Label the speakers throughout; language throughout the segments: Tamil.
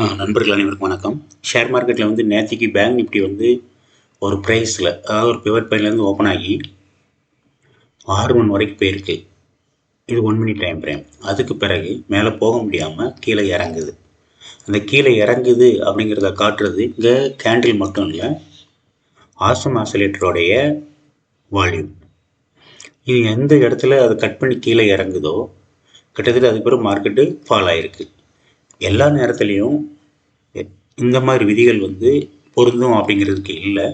Speaker 1: நண்பர்கள் அனைவருக்கும் வணக்கம். ஷேர் மார்க்கெட்டில் வந்து நேத்திக்கு பேங்க் நிஃப்டி வந்து ஒரு ப்ரைஸில் அதாவது ஒரு பிவட் பாயிண்ட்லேருந்து ஓப்பன் ஆகி 6 மணி வரைக்கும் போயிருக்கு. இது 1 மினிட் டைம் ஃப்ரேம். அதுக்கு பிறகு மேலே போக முடியாமல் கீழே இறங்குது. அந்த கீழே இறங்குது அப்படிங்கிறத காட்டுறது இங்கே கேண்டில் மட்டும் இல்லை, ஆசம் ஆசிலேட்டருடைய வால்யூம். இது எந்த இடத்துல அதை கட் பண்ணி கீழே இறங்குதோ கிட்டத்தட்ட அதுக்கு பிறகு மார்க்கெட்டு ஃபால் ஆகிருக்கு. எல்லா நேரத்துலையும் இந்த மாதிரி விதிகள் வந்து பொருந்தும் அப்படிங்கிறதுக்கு இல்லை.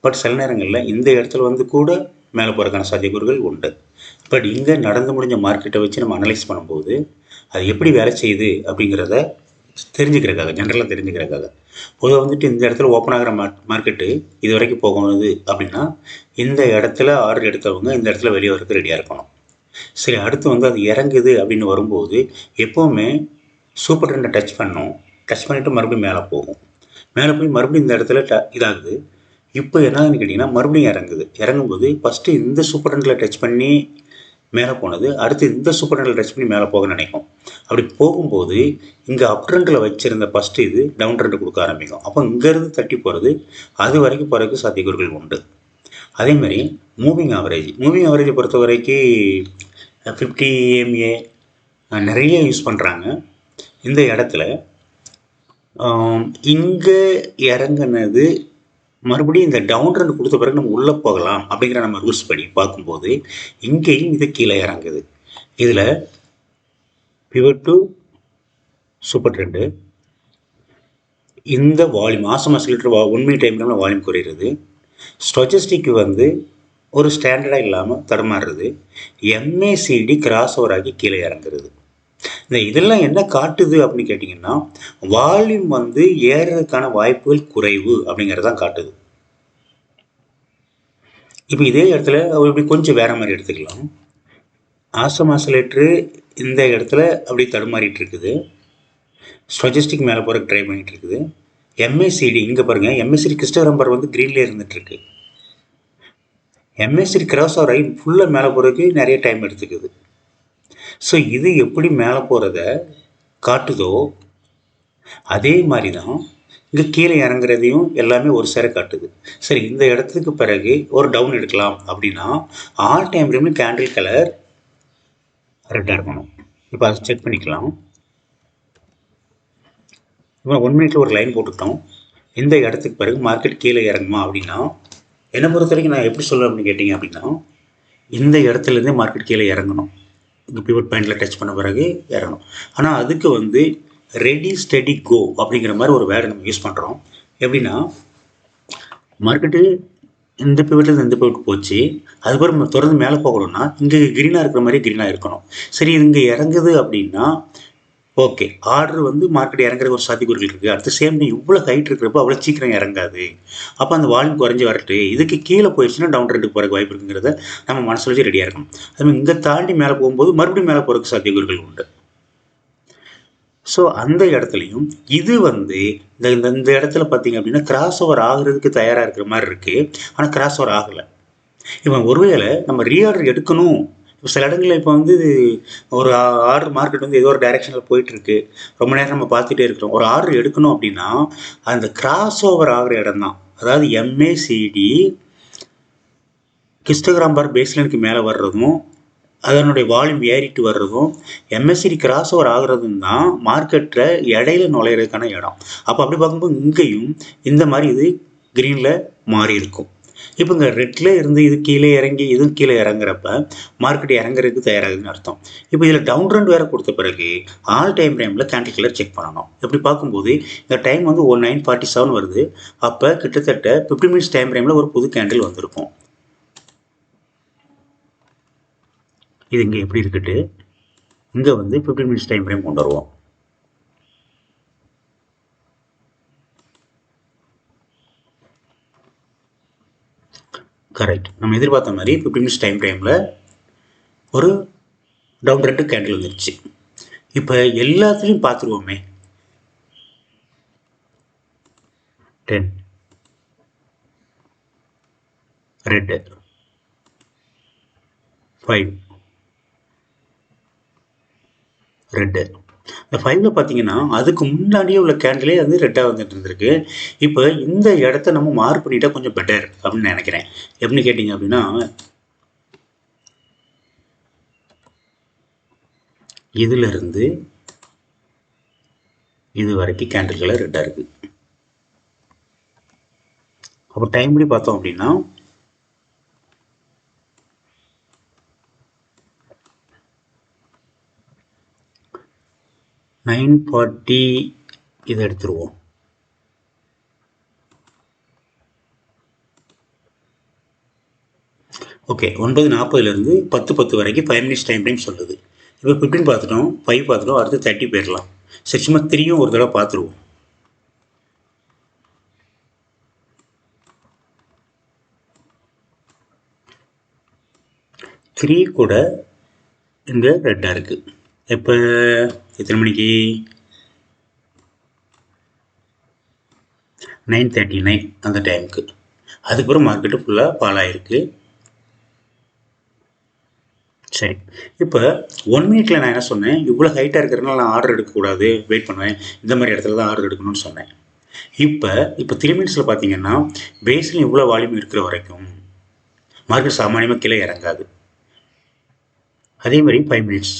Speaker 1: பட் சில நேரங்களில் இந்த இடத்துல வந்து கூட மேலே போகிறதுக்கான சாத்தியக்கூறுகள் உண்டு. பட் இங்கே நடந்து முடிஞ்ச மார்க்கெட்டை வச்சு நம்ம அனலைஸ் பண்ணும்போது அது எப்படி வேலை செய்யுது அப்படிங்கிறத தெரிஞ்சுக்கிறதுக்காக, ஜென்ரலாக தெரிஞ்சுக்கிறதுக்காக, பொதுவாக வந்துட்டு இந்த இடத்துல ஓப்பன் ஆகிற மார்க்கெட்டு இது வரைக்கும் போகுது அப்படின்னா இந்த இடத்துல ஆர்டர் எடுத்தவங்க இந்த இடத்துல வெளியே வரக்கு ரெடியாக இருக்கணும். சரி, அடுத்து வந்து அது இறங்குது அப்படின்னு வரும்போது எப்போவுமே சூப்பர் ட்ரெண்டை டச் பண்ணிவிட்டு மறுபடியும் மேலே போகும். மேலே போய் மறுபடியும் இந்த இடத்துல இதாகுது. இப்போ என்னன்னு கேட்டிங்கன்னா மறுபடியும் இறங்கும்போது ஃபஸ்ட்டு இந்த சூப்பர் ட்ரெண்டில் டச் பண்ணி மேலே போனது அடுத்து இந்த சூப்பர் ட்ரெண்டில் டச் பண்ணி மேலே போக நினைக்கும். அப்படி போகும்போது இங்கே அப் ட்ரெண்டில் வச்சுருந்த ஃபஸ்ட்டு இது டவுன் ட்ரெண்டு கொடுக்க ஆரம்பிக்கும். அப்போ இங்கேருந்து தட்டி போகிறது அது வரைக்கும் போகிறதுக்கு சாத்தியக்கூறுகள் உண்டு. அதேமாதிரி மூவிங் ஆவரேஜை பொறுத்த வரைக்கும் 50 EMA நிறைய யூஸ் பண்ணுறாங்க. இந்த இடத்துல இங்கே இறங்குனது மறுபடியும் இந்த டவுன் ட்ரெண்ட் கொடுத்த பிறகு நம்ம உள்ளே போகலாம் அப்படிங்கிற நம்ம ரூல்ஸ் படி பார்க்கும்போது இங்கேயும் இது கீழே இறங்குது. இதில் பிவட் டு சூப்பர் ட்ரெண்டு, இந்த வால்யூம் ஆசம் ஆசிலேட்டர் 1 மினிட் டைம்ல வால்யூம் குறையிறது, ஸ்டோச்சஸ்டிக் வந்து ஒரு ஸ்டாண்டர்டாக இல்லாமல் தடுமாறுறது, MACD கிராஸ் ஓவர் ஆகி கீழே இறங்குறது. இதெல்லாம் என்ன காட்டுது அப்படின்னு கேட்டிங்கன்னா வால்யூம் வந்து ஏறுறதுக்கான வாய்ப்புகள் குறைவு அப்படிங்கிறதான் காட்டுது. இப்போ இதே இடத்துல இப்படி கொஞ்சம் வேற மாதிரி எடுத்துக்கலாம். ஆசம் ஆசிலேட்டரு இந்த இடத்துல அப்படி தடுமாறிட்டு இருக்குது, ஸ்டோச்சஸ்டிக் மேலே போகிறக்கு ட்ரை பண்ணிட்டு இருக்குது. MACD இங்கே பாருங்கள், MACD கிறிஸ்டோபர் வந்து க்ரீன்லேயே இருந்துட்டு இருக்கு. MACD கிராஸ் ஓவர் ஆகி ஃபுல்லாக மேலே போகிறதுக்கு நிறைய டைம் எடுத்துக்குது. ஸோ இது எப்படி மேலே போகிறத காட்டுதோ அதே மாதிரி தான் இங்கே கீழே இறங்குறதையும் எல்லாமே ஒரு சேர காட்டுது. சரி, இந்த இடத்துக்கு பிறகு ஒரு டவுன் எடுக்கலாம் அப்படின்னா ஆல் டைம் ஃப்ரேம்ல கேண்டில் கலர் ரெட்டாக இருக்கணும். இப்போ அதை செக் பண்ணிக்கலாம். இப்போ 1 மினிட்ல ஒரு லைன் போட்டுக்கிட்டோம். இந்த இடத்துக்கு பிறகு மார்க்கெட் கீழே இறங்குமா அப்படின்னா என்னை பொறுத்த வரைக்கும் நான் எப்படி சொல்ல அப்படின்னு கேட்டிங்க அப்படின்னா இந்த இடத்துலேருந்தே மார்க்கெட் கீழே இறங்கணும். இங்கே பிவட் பாயிண்டில் டச் பண்ண பிறகு இறங்கணும். ஆனால் அதுக்கு வந்து ரெடி ஸ்டெடி கோ அப்படிங்கிற மாதிரி ஒரு வேர்டை நம்ம யூஸ் பண்ணுறோம். எப்படின்னா மார்க்கெட்டு இந்த பிவட்லேருந்து இந்த பிவட் போச்சு, அதுக்கப்புறம் நம்ம தொடர்ந்து மேலே போகணும்னா இங்கே க்ரீனாக இருக்கிற மாதிரி க்ரீனாக இருக்கணும். சரி, இது இங்கே இறங்குது அப்படின்னா ஓகே, ஆர்டர் வந்து மார்க்கெட் இறங்குற ஒரு சாத்தியக்கூறுகள் இருக்குது. அடுத்த சேம் டைம் இவ்வளோ ஹைட் இருக்கிறப்போ அவ்வளோ சீக்கிரம் இறங்காது. அப்போ அந்த வால்யூம் குறைஞ்சி வரட்டு, இதுக்கு கீழே போயிடுச்சுன்னா டவுன் ட்ரெண்டுக்கு போகிறக்கு வாய்ப்பு இருக்குங்கிறத நம்ம மனசில் வச்சு ரெடியாக இருக்கணும். அதுமாதிரி இங்கே தாண்டி மேலே போகும்போது மறுபடியும் மேலே போகிறதுக்கு சாத்தியக்கூறுகள் உண்டு. ஸோ அந்த இடத்துலையும் இது வந்து இந்த இடத்துல பார்த்தீங்க அப்படின்னா கிராஸ் ஓவர் ஆகுறதுக்கு தயாராக இருக்கிற மாதிரி இருக்குது. ஆனால் கிராஸ் ஓவர் ஆகலை. இப்போ ஒருவேளை நம்ம ரீஆர்டர் எடுக்கணும், இப்போ சில இடங்களில் இப்போ வந்து ஒரு ஆர்டர் மார்க்கெட் வந்து ஏதோ ஒரு டைரெக்ஷனில் போயிட்டுருக்கு, ரொம்ப நேரம் நம்ம பார்த்துட்டே இருக்கிறோம், ஒரு ஆர்டர் எடுக்கணும் அப்படின்னா அந்த கிராஸ் ஓவர் ஆகிற இடம் தான், அதாவது MACD ஹிஸ்டோகிராம் பார் பேஸ்லைனுக்கு மேலே வர்றதும் அதனுடைய வால்யூம் ஏறிட்டு வர்றதும் MACD கிராஸ் ஓவர் ஆகுறதும் தான் மார்க்கெட்டில் இடையில நுழையிறதுக்கான இடம். அப்போ அப்படி பார்க்கும்போது இங்கேயும் இந்த மாதிரி இது க்ரீனில் மாறி இருக்கும். இப்போ இங்கே ரெட்டில் இருந்து இது கீழே இறங்கி இதுவும் கீழே இறங்குறப்ப மார்க்கெட் இறங்குறதுக்கு தயாராகுதுன்னு அர்த்தம். இப்போ இதில் டவுன் ட்ரெண்ட் வேறு கொடுத்த பிறகு ஆல் டைம் டைமில் கேண்டில் கலர் செக் பண்ணணும். எப்படி பார்க்கும்போது இந்த டைம் வந்து 9:47 வருது. அப்போ கிட்டத்தட்ட 15 மினிட்ஸ் டைம் ஃப்ரேமில் ஒரு புது கேண்டில் வந்திருக்கும். இது இங்கே எப்படி இருக்குட்டு இங்கே வந்து 15 மினிட்ஸ் டைம் ஃப்ரேம் கொண்டு வருவோம். கரெக்ட், நம்ம எதிர்பார்த்த மாதிரி 15 மினிட்ஸ் டைம் ஃப்ரேமில் ஒரு டவுன் ட்ரெண்ட் கேண்டில் வந்துருச்சு. இப்போ எல்லாத்துலேயும் பார்த்துருவோமே, 10 ரெட்டு, 5 ரெட்டு, இந்த 5ல பார்த்தீங்கன்னா, அதுக்கு முன்னாடியே உள்ள கேண்டிலே வந்து ரெட்டா வந்துட்டு இருந்திருக்கு. இப்ப இந்த இடத்த நம்ம மார்க் பண்ணிட்டா கொஞ்சம் பெட்டர் அப்படின்னு நான் நினைக்கிறேன். எப்படின்னு கேட்டீங்க அப்படின்னா, இதிலிருந்து இது வரைக்கும் கேண்டில்கள் ரெட்டா இருக்கு. அப்போ டைம் படி பார்த்தோம் அப்படின்னா, நைன் ஃபார்ட்டி இதை எடுத்துருவோம். ஓகே, 9:40 10:10 வரைக்கும் 5 மினிட்ஸ் டைம் சொல்லுது. இப்போ 15 பார்த்துட்டோம், 5 பார்த்துட்டோம், அடுத்து 30 போயிடலாம். சரி, சும்மா 3யும் ஒரு தடவை பார்த்துருவோம். 3 கூட இங்க ரெட்டா இருக்கு. எப்போ எத்தனை மணிக்கு? 9:39 அந்த டைமுக்கு. அதுக்கப்புறம் மார்க்கெட்டு ஃபுல்லாக பாலாயிருக்கு. சரி, இப்போ 1 மினிட்ல நான் என்ன சொன்னேன், இவ்வளோ ஹைட்டாக இருக்கிறதுனால நான் ஆர்டர் எடுக்கக்கூடாது, வெயிட் பண்ணுவேன், இந்த மாதிரி இடத்துல தான் ஆர்டர் எடுக்கணும்னு சொன்னேன். இப்போ 3 மினிட்ஸில் பார்த்தீங்கன்னா, பேஸ்லையும் இவ்வளோ வால்யூம் இருக்கிற வரைக்கும் மார்க்கெட் சாமானியமாக கீழே இறங்காது. அதே மாதிரி 5 மினிட்ஸ்.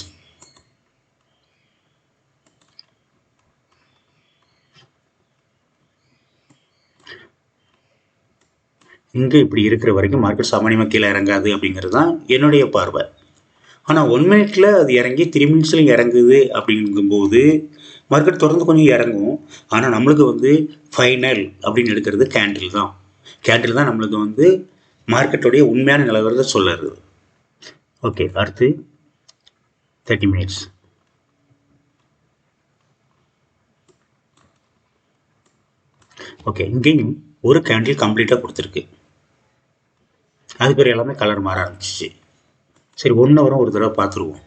Speaker 1: இங்கே இப்படி இருக்கிற வரைக்கும் மார்க்கெட் சாமானியமாக கீழே இறங்காது அப்படிங்கிறது தான் என்னுடைய பார்வை. ஆனால் 1 மினிட்ல அது இறங்கி 3 மினிட்ஸ்லையும் இறங்குது அப்படிங்கும்போது மார்க்கெட் தொடர்ந்து கொஞ்சம் இறங்கும். ஆனால் நம்மளுக்கு வந்து ஃபைனல் அப்படின்னு எடுக்கிறது கேண்டில் தான். கேண்டில் தான் நம்மளுக்கு வந்து மார்க்கெட்டுடைய உண்மையான நிலவரத்தை சொல்லுறது. ஓகே, அடுத்து 30 மினிட்ஸ். ஓகே, இங்கேயும் ஒரு கேண்டில் கம்ப்ளீட்டாக கொடுத்துருக்கு. அது பேர் எல்லாமே கலர் மாற ஆரம்பிச்சிச்சு. சரி, 1 ஹவரும் ஒரு தடவை பார்த்துருவோம்.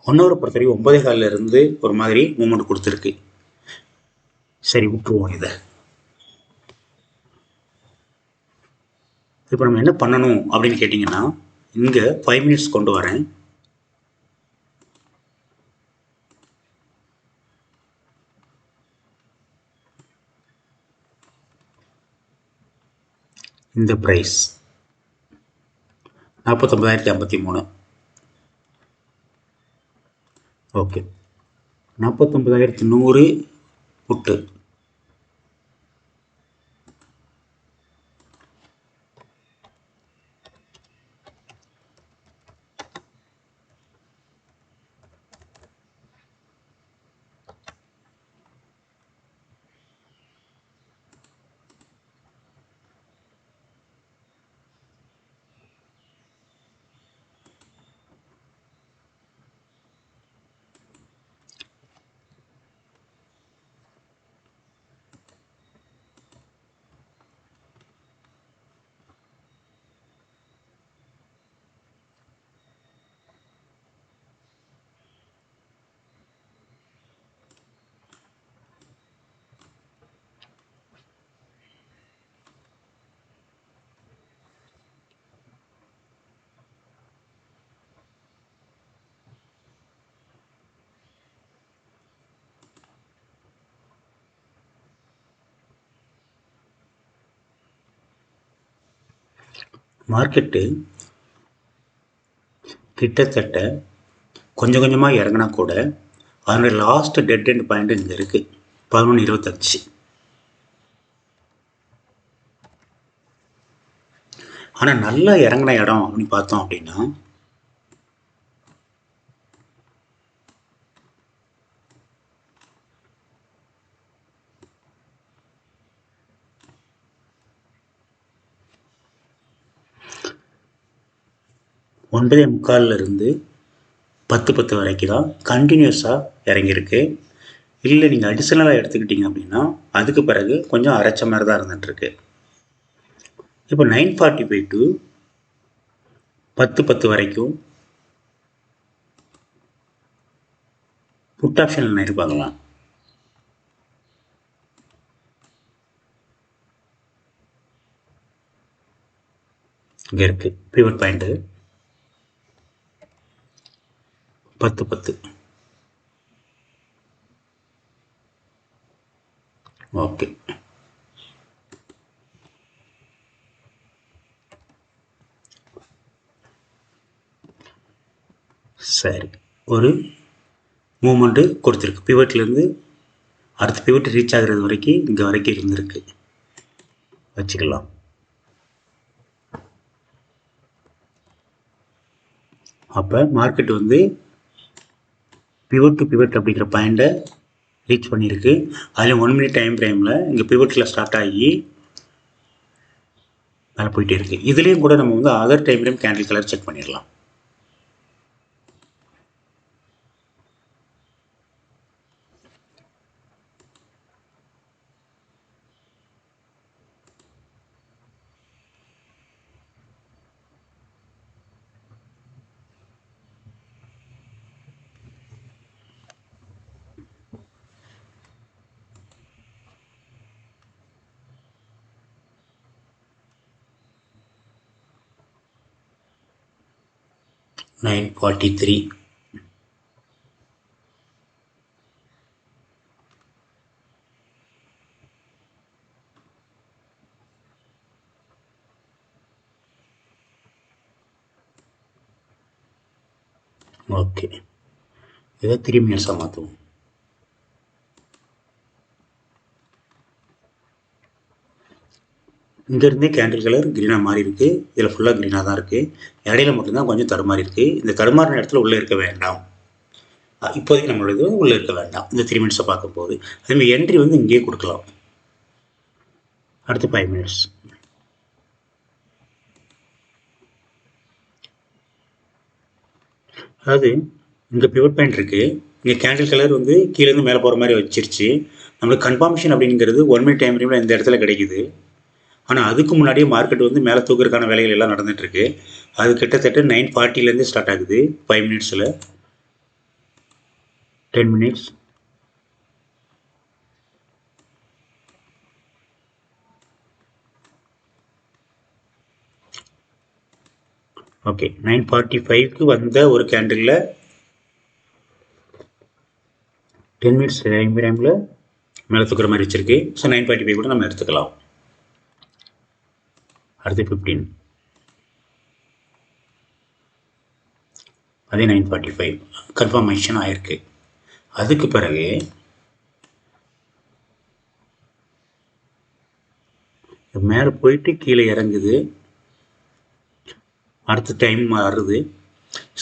Speaker 1: 1 ஹவரை பொறுத்தவரைக்கும் 9:15 ஒரு மாதிரி மூமெண்ட் கொடுத்துருக்கு. சரி, விட்டுருவோம் இதை. இப்போ நம்ம என்ன பண்ணணும் அப்படின்னு கேட்டிங்கன்னா, இங்கே 5 மினிட்ஸ் கொண்டு வரேன். இந்த ப்ரைஸ் 49,053. ஓகே, 49,100 புட்டு. மார்க்கெட்டு கிட்டத்தட்ட கொஞ்சம் கொஞ்சமாக இறங்கினா கூட அதனுடைய லாஸ்ட் டெட் எண்ட் பாயிண்ட் இங்கே இருக்குது, 11:25. ஆனால் நல்லா இறங்கின இடம் அப்படின்னு பார்த்தோம் அப்படின்னா, ஒன்பதே முக்கால்ல இருந்து 10:10 வரைக்கும் தான் கண்டினியூஸாக இறங்கியிருக்கு. இல்லை நீங்கள் அடிஷ்னலாக எடுத்துக்கிட்டீங்க அப்படின்னா அதுக்கு பிறகு கொஞ்சம் அரைச்ச மாதிரி தான் இருந்துகிட்ருக்கு. இப்போ 9:45 to 10:10 வரைக்கும் புட் ஆப்ஷனில் எதிர்பார்க்கலாம். இங்கே இருக்குது பிவட் பாயிண்ட்டு. 10 10. ஓகே. சரி, ஒரு மூமெண்ட்டு கொடுத்துருக்கு. பிவட்லேருந்து அடுத்த பிவட் ரீச் ஆகிறது வரைக்கும் இங்கே வரைக்கும் இருந்திருக்கு வச்சுக்கலாம். அப்போ மார்க்கெட் வந்து பிவட் டு பிவட் அப்படிங்கிற பாயிண்ட்டை ரீச் பண்ணியிருக்கு. அதில் 1 minute டைம் ஃப்ரேமில் இங்கே பிவட்டில் ஸ்டார்ட் ஆகி மேலே போயிட்டே இருக்குது. இதுலேயும் கூட நம்ம வந்து other time frame candle colour check பண்ணிடலாம். $9.43. ஓகே, இதை 3 minutes மாற்றுவோம். இங்கேருந்தே கேண்டில் கலர் க்ரீனாக மாறி இருக்குது. இதில் ஃபுல்லாக க்ரீனாக தான் இருக்குது. இடையில மட்டும்தான் கொஞ்சம் தடுமாறி இருக்குது. இந்த தடுமாறின இடத்துல உள்ளே இருக்க வேண்டாம். இப்போதைக்கு நம்மளோட இது உள்ளே இருக்க வேண்டாம் இந்த 3 minutes பார்க்கும்போது. அதேமாதிரி என்ட்ரி வந்து இங்கேயே கொடுக்கலாம். அடுத்து 5 minutes. அதாவது இங்கே பிவட் பாயிண்ட் இருக்குது. இங்கே கேண்டில் கலர் வந்து கீழேருந்து மேலே போகிற மாதிரி வச்சிருச்சு. நம்மளுக்கு கன்ஃபார்மேஷன் அப்படிங்கிறது 1 minute டைம் ஃப்ரேமில் இந்த இடத்துல கிடைக்குது. ஆனால் அதுக்கு முன்னாடியே மார்க்கெட் வந்து மேலே தூக்குறதுக்கான வேலைகள் எல்லாம் நடந்துகிட்ருக்கு. அது கிட்டத்தட்ட 9:40 ஸ்டார்ட் ஆகுது. 5 minutesல 10 minutes. ஓகே, 9:45க்கு வந்த ஒரு கேண்டிலில் 10 minutes டைம் ஃப்ரேமில் மேலே தூக்குற மாதிரி வச்சுருக்கு. ஸோ 9:45 கூட நம்ம எடுத்துக்கலாம். அடுத்து 15, அதே 9:45 கன்ஃபர்மேஷன் ஆயிருக்கு. அதுக்கு பிறகு மேலே போயிட்டு கீழே இறங்குது. அடுத்த டைம் மாறுது.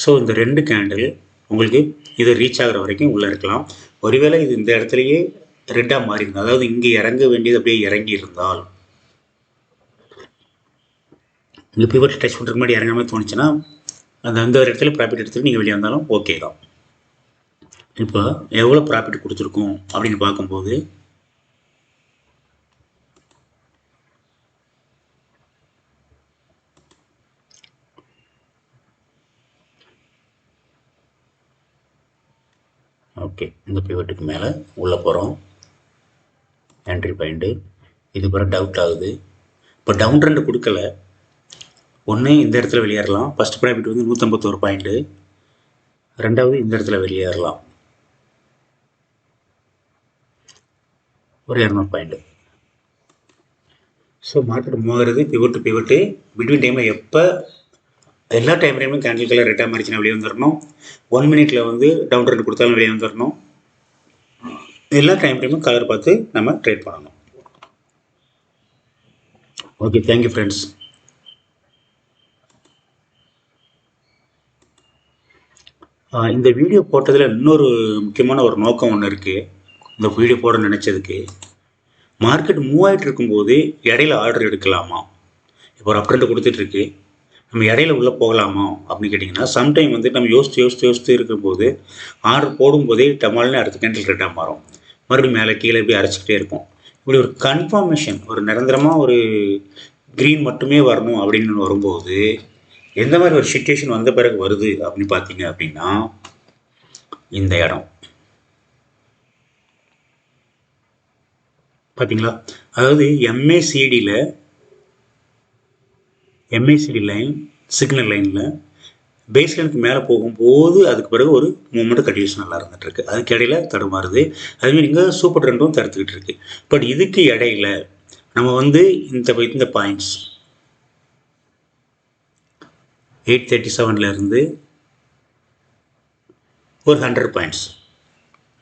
Speaker 1: ஸோ இந்த 2 கேண்டில் உங்களுக்கு இதை ரீச் ஆகிற வரைக்கும் உள்ளே இருக்கலாம். ஒருவேளை இது இந்த இடத்துலையே ரெட்டாக மாறி இருந்தால், அதாவது இங்கே இறங்க வேண்டியது அப்படியே இறங்கி இருந்தால், இங்கே பிவட் டச் பண்ணுறதுக்கு முன்னாடி இறங்குற மாதிரி தோணுச்சுன்னா அந்த ஒரு இடத்துல ப்ராஃபிட் எடுத்துகிட்டு நீங்கள் வெளியே வந்தாலும் ஓகே தான். இப்போ எவ்வளோ ப்ராஃபிட் கொடுத்துருக்கோம் அப்படின்னு பார்க்கும்போது ஓகே, இந்த பிவட்டுக்கு மேலே உள்ளே போகிறோம். என்ட்ரி பாயிண்ட்டு இது பிறகு டவுட் ஆகுது. இப்போ டவுன் ட்ரெண்ட் கொடுக்கல. ஒன்று இந்த இடத்துல வெளியேறலாம். ஃபஸ்ட் ப்ராஃபிட் வந்து 151 பாயிண்ட்டு. ரெண்டாவது இந்த இடத்துல வெளியேறலாம் ஒரு 200 பாயிண்ட்டு. ஸோ மார்க்கெட் மூவாகிறது பிவட் டு பிவட்டு. பிட்வீன் டைமில் எப்போ எல்லா டைம் ஃப்ரேமும் கேண்டில் கலர் ரெட்டாக மாறிச்சுன்னா வெளியே வந்துடணும். 1 minute வந்து டவுன் ட்ரெண்ட் கொடுத்தாலும் வெளியே வந்துடணும். எல்லா டைம் ஃப்ரேமும் கலர் பார்த்து நம்ம ட்ரேட் பண்ணணும். Okay, thank you friends. இந்த வீடியோ போட்டதில் இன்னொரு முக்கியமான ஒரு நோக்கம் ஒன்று இருக்குது. இந்த வீடியோ போட நினச்சதுக்கு, மார்க்கெட் மூவ் ஆகிட்டு இருக்கும்போது இடையில ஆர்டர் எடுக்கலாமா? இப்போ ஒரு அப்ட்ரெண்ட் கொடுத்துட்ருக்கு, நம்ம இடையில உள்ளே போகலாமா அப்படின்னு கேட்டிங்கன்னா, சம்டைம் வந்து நம்ம யோசித்து இருக்கும்போது ஆர்டர் போடும்போதே டமால்னு அடுத்த கேண்டில் ரெட்டாக மாறும். மறுபடியும் மேலே கீழே போய் அரைச்சிக்கிட்டே இருக்கும். இப்படி ஒரு கன்ஃபர்மேஷன், ஒரு நிரந்தரமாக ஒரு க்ரீன் மட்டுமே வரணும் அப்படின்னு வரும்போது எந்த மாதிரி ஒரு சிச்சுவேஷன் வந்த பிறகு வருது அப்படின்னு பார்த்தீங்க அப்படின்னா, இந்த இடம் பார்த்தீங்களா? அதாவது எம்ஏசிடி லைன், சிக்னல் லைனில் பேஸ் லைனுக்கு மேலே போகும்போது அதுக்கு பிறகு ஒரு மூமெண்ட் கண்டினியூஷன் நல்லா இருந்துட்டு இருக்கு. அதுக்கு இடையில தடுமாறுது. அதுமாதிரி இங்கே சூப்பர் ட்ரெண்டும் தடுத்துக்கிட்டு இருக்கு. பட் இதுக்கு இடையில நம்ம வந்து இந்த பாயிண்ட்ஸ் 837 ஒரு 100 பாயிண்ட்ஸ்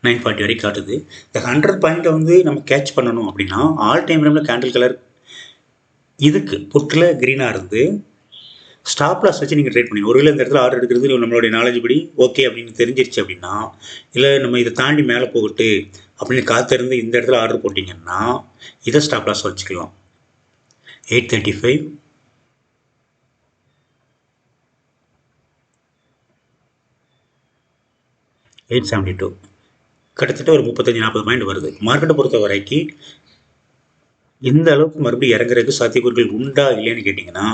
Speaker 1: 940 வரைக்கும் காட்டுது. இந்த 100 பாயிண்ட்டை வந்து நம்ம கேட்ச் பண்ணணும் அப்படின்னா ஆல் டைம் ஃப்ரேமில் கேண்டில் கலர் இதுக்கு புட்டில் க்ரீனாக இருந்து ஸ்டாப் லாஸ் வச்சு நீங்கள் ட்ரேட் பண்ணி ஒருவேளை இந்த இடத்துல ஆர்டர் எடுக்கிறது நம்மளுடைய நாலேஜ் படி ஓகே அப்படின்னு தெரிஞ்சிருச்சு அப்படின்னா, இல்லை நம்ம இதை தாண்டி மேலே போகட்டு அப்படின்னு காத்திருந்து இந்த இடத்துல ஆர்டர் போட்டிங்கன்னா இதை ஸ்டாப் லாஸ் வச்சுக்கலாம். 835 872 கிட்டத்தட்ட ஒரு 35-40 பாயிண்ட் வருது. மார்க்கெட்டை பொறுத்த வரைக்கும் இந்த அளவுக்கு மறுபடியும் இறங்குறதுக்கு சாத்தியக்கூறுகள் உண்டா இல்லைன்னு கேட்டிங்கன்னா,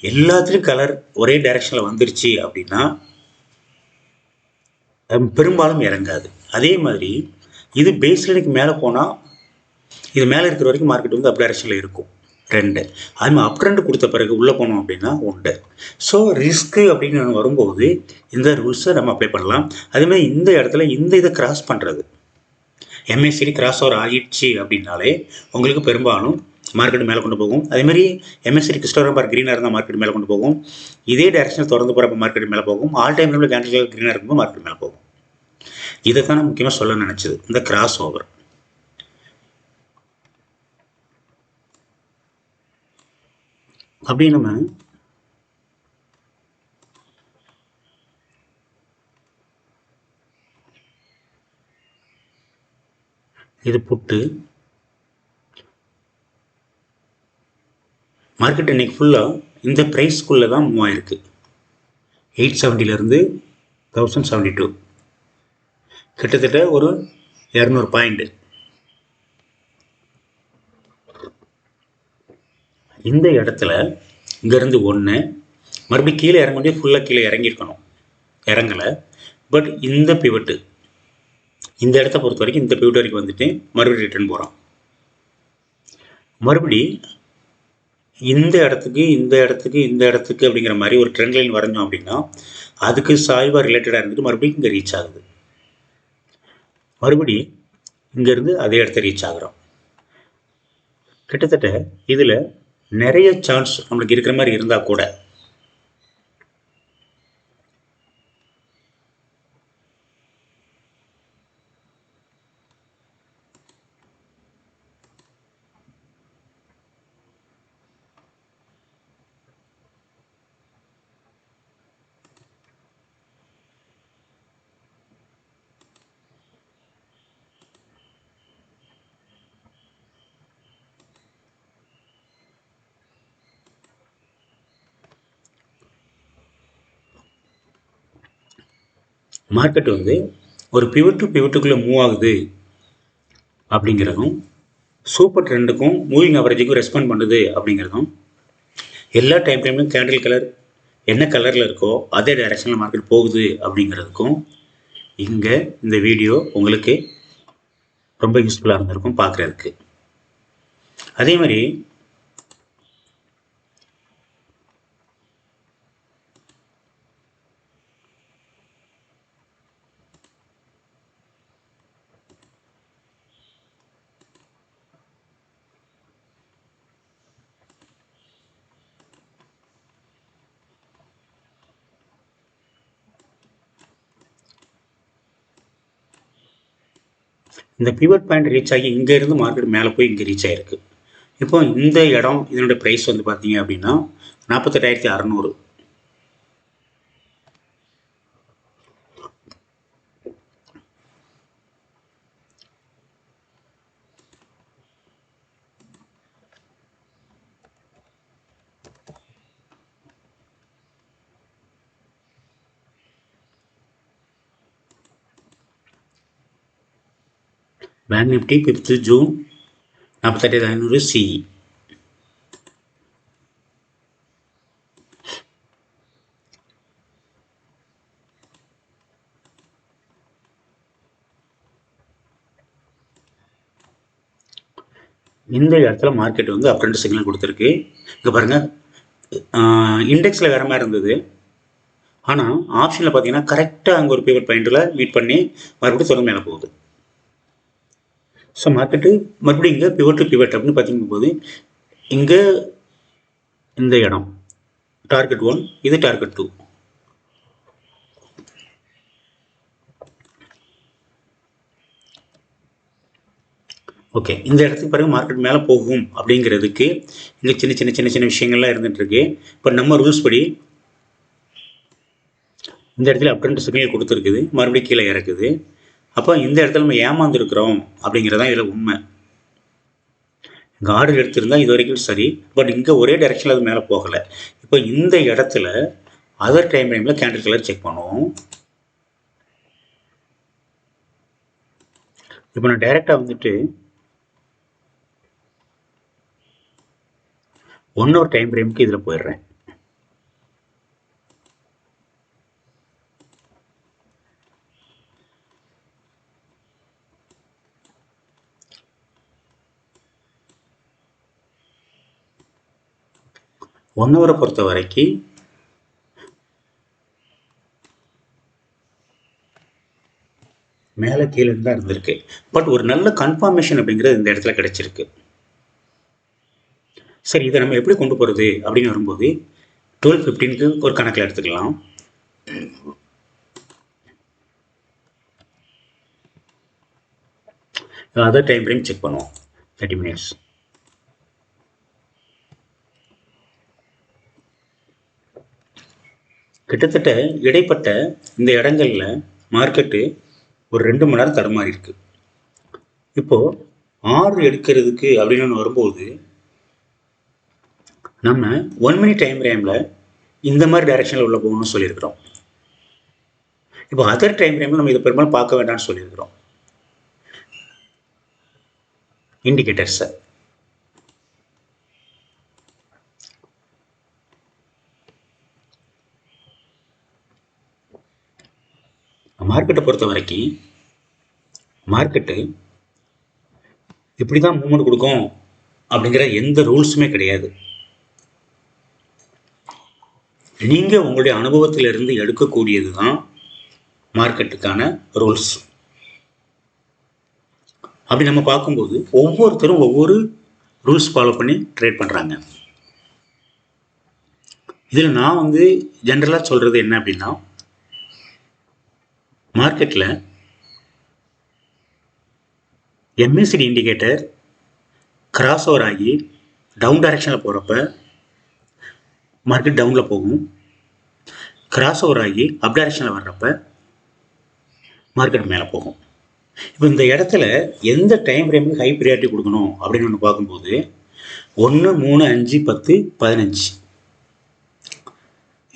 Speaker 1: எல்லாத்துலேயும் கலர் ஒரே டைரக்ஷனில் வந்துருச்சு அப்படின்னா பெரும்பாலும் இறங்காது. அதே மாதிரி இது பேஸ் லைனுக்கு மேலே போனால் இது மேலே இருக்கிற வரைக்கும் மார்க்கெட் வந்து அப் டைரக்ஷனில் இருக்கும் 2. அதுமாதிரி அப் ட்ரெண்ட் கொடுத்த பிறகு உள்ளே போனோம் அப்படின்னா 1. ஸோ ரிஸ்க்கு அப்படின்னு வரும்போது இந்த ரூல்ஸை நம்ம அப்ளை பண்ணலாம். அதேமாதிரி இந்த இடத்துல இந்த இதை கிராஸ் பண்ணுறது MACD கிராஸ் ஓவர் ஆகிடுச்சு அப்படின்னாலே உங்களுக்கு பெரும்பாலும் மார்க்கெட் மேலே கொண்டு போகும். அதேமாதிரி MACD கிறிஸ்டோபர் பார் க்ரீனாக இருந்தால் மார்க்கெட் மேலே கொண்டு போகும். இதே டைரக்ஷனில் தொடர்ந்து போகிறப்ப மார்க்கெட் மேலே போகும். ஆல் டைம் ஃப்ரேமில் கேண்டில் க்ரீனாக இருக்கும்போது மார்க்கெட் மேலே போகும். இதை தான் நான் முக்கியமாக சொல்ல நினச்சது, இந்த கிராஸ் ஓவர். அப்படி நம்ம இது புட்டு மார்க்கெட் இன்னைக்கு ஃபுல்லாக இந்த ப்ரைஸ்க்குள்ளே தான் மூவ் ஆயிருக்கு. 870 1072 கிட்டத்தட்ட ஒரு 200 பாயிண்ட். இந்த இடத்துல இங்கேருந்து 1 மறுபடியும் கீழே இறங்க முடியும், ஃபுல்லாக கீழே இறங்கியிருக்கணும், இறங்கலை. பட் இந்த பிவட்டு இந்த இடத்த பொறுத்த வரைக்கும் இந்த பிவட் வரைக்கும் வந்துட்டு மறுபடியும் ரிட்டர்ன் போகிறோம். மறுபடி இந்த இடத்துக்கு அப்படிங்கிற மாதிரி ஒரு ட்ரெண்ட் லைன் வரைஞ்சோம் அப்படின்னா அதுக்கு சாய்வாக ரிலேட்டடாக இருந்துட்டு மறுபடியும் இங்கே ரீச் ஆகுது. மறுபடி இங்கேருந்து அதே இடத்த ரீச் ஆகிறோம். கிட்டத்தட்ட இதில் நிறைய சான்ஸ் நம்மளுக்கு இருக்கிற மாதிரி இருந்தால் கூட மார்க்கெட் வந்து ஒரு பிவட் டு பிவட்டுக்குள்ளே மூவ் ஆகுது அப்படிங்கிறதும் சூப்பர் ட்ரெண்டுக்கும் மூவிங் அவரேஜுக்கும் ரெஸ்பாண்ட் பண்ணுது அப்படிங்கிறதும் எல்லா டைம் டைம்லையும் கேண்டில் கலர் என்ன கலரில் இருக்கோ அதே டைரக்ஷனில் மார்க்கெட் போகுது அப்படிங்கிறதுக்கும் இங்கே இந்த வீடியோ உங்களுக்கு ரொம்ப யூஸ்ஃபுல்லாக இருந்திருக்கும் பார்க்குறதுக்கு. அதே மாதிரி இந்த பிவட் பாயிண்ட் ரீச் ஆகி இங்கேருந்து மார்க்கெட் மேலே போய் இங்கே ரீச் ஆகிருக்கு. இப்போ இந்த இடம் இதனுடைய ப்ரைஸ் வந்து பார்த்தீங்க அப்படின்னா 48,600. Bank Nifty 5th June 48,500 CE. இந்த இடத்துல மார்க்கெட் வந்து அப் ட்ரெண்ட் சிக்னல் கொடுத்துருக்கு. இங்கே பாருங்கள், இண்டெக்ஸில் வேறு மாதிரி இருந்தது, ஆனால் ஆப்ஷனில் பார்த்தீங்கன்னா கரெக்டாக அங்கே ஒரு பிவட் பாயிண்டில் மீட் பண்ணி மறுபடியும் தொடர்ந்து மேலே போகுது. ஸோ மார்க்கெட்டு மறுபடியும் இங்கே பிவட் டு பிவட் அப்படின்னு பார்த்தீங்கும் போது இங்கே இந்த இடம் டார்கெட் 1, இது டார்கெட் 2. ஓகே, இந்த இடத்துக்கு பிறகு மார்க்கெட் மேலே போகும் அப்படிங்கிறதுக்கு இங்கே சின்ன சின்ன சின்ன சின்ன விஷயங்கள்லாம் இருந்துகிட்ருக்கு. இப்போ நம்ம ரூல்ஸ் படி இந்த இடத்துல அப் ட்ரெண்ட் சிக்னல் கொடுத்துருக்குது, மறுபடியும் கீழே இறக்குது. அப்போ இந்த இடத்துல நம்ம ஏமாந்துருக்குறோம் அப்படிங்கிறதான் இதில் உண்மை. இங்கே ஆர்டர் எடுத்திருந்தால் இது வரைக்கும் சரி, பட் இங்கே ஒரே டைரெக்ஷனில் அது மேலே போகலை. இப்போ இந்த இடத்துல அதர் டைம் ஃப்ரேமில் கேண்டில் கலர் செக் பண்ணுவோம். இப்போ நான் டைரெக்டாக வந்துட்டு 1 hour டைம் ஃப்ரேமுக்கு இதில் போயிடுறேன். ஒன் ஹவரை பொறுத்த வரைக்கும் மேலே கீழே தான் இருந்திருக்கு, பட் ஒரு நல்ல கன்ஃபர்மேஷன் அப்படிங்கிறது இந்த இடத்துல கிடைச்சிருக்கு. சரி, இதை நம்ம எப்படி கொண்டு போகிறது அப்படின்னு வரும்போது 12:15க்கு ஒரு கணக்கில் எடுத்துக்கலாம். அதர் டைம் ஃப்ரேம் செக் பண்ணுவோம் 30 minutes. கிட்டத்தட்ட இடைப்பட்ட இந்த இடங்களில் மார்க்கெட்டு ஒரு 2 மணி நேரம் தடுமாறி இருக்கு. இப்போது ஆர்டர் எடுக்கிறதுக்கு அப்படின்னு வரும்போது நம்ம 1 minute டைம் ஃப்ரேமில் இந்த மாதிரி டைரெக்ஷனில் உள்ள போகணும்னு சொல்லியிருக்கிறோம். இப்போ அதர் டைம் ஃப்ரேமில் நம்ம இதை பெரும்பாலும் பார்க்க வேண்டாம்னு சொல்லியிருக்கிறோம் இண்டிகேட்டர்ஸை. மார்க்கெட்டை பொறுத்த வரைக்கும் மார்க்கெட்டு இப்படி தான் மூவ்மெண்ட் கொடுக்கும் அப்படிங்கிற எந்த ரூல்ஸுமே கிடையாது. நீங்கள் உங்களுடைய அனுபவத்திலிருந்து எடுக்கக்கூடியது தான் மார்க்கெட்டுக்கான ரூல்ஸ். அப்படி நம்ம பார்க்கும்போது ஒவ்வொருத்தரும் ஒவ்வொரு ரூல்ஸ் ஃபாலோ பண்ணி ட்ரேட் பண்ணுறாங்க. இதில் நான் வந்து ஜென்ரலாக சொல்கிறது என்ன அப்படின்னா, மார்க்கெட்டில் MACD இண்டிகேட்டர் கிராஸ் ஓவர் ஆகி டவுன் டைரெக்ஷனில் போகிறப்ப மார்க்கெட் டவுனில் போகும், கிராஸ் ஓவர் ஆகி அப் டைரெக்ஷனில் வர்றப்ப மார்க்கெட் மேலே போகும். இப்போ இந்த இடத்துல எந்த டைம் ஃப்ரேமுக்கு ஹை ப்ரியாரிட்டி கொடுக்கணும் அப்படின்னு ஒன்று பார்க்கும்போது 1, 3, 5, 10, 15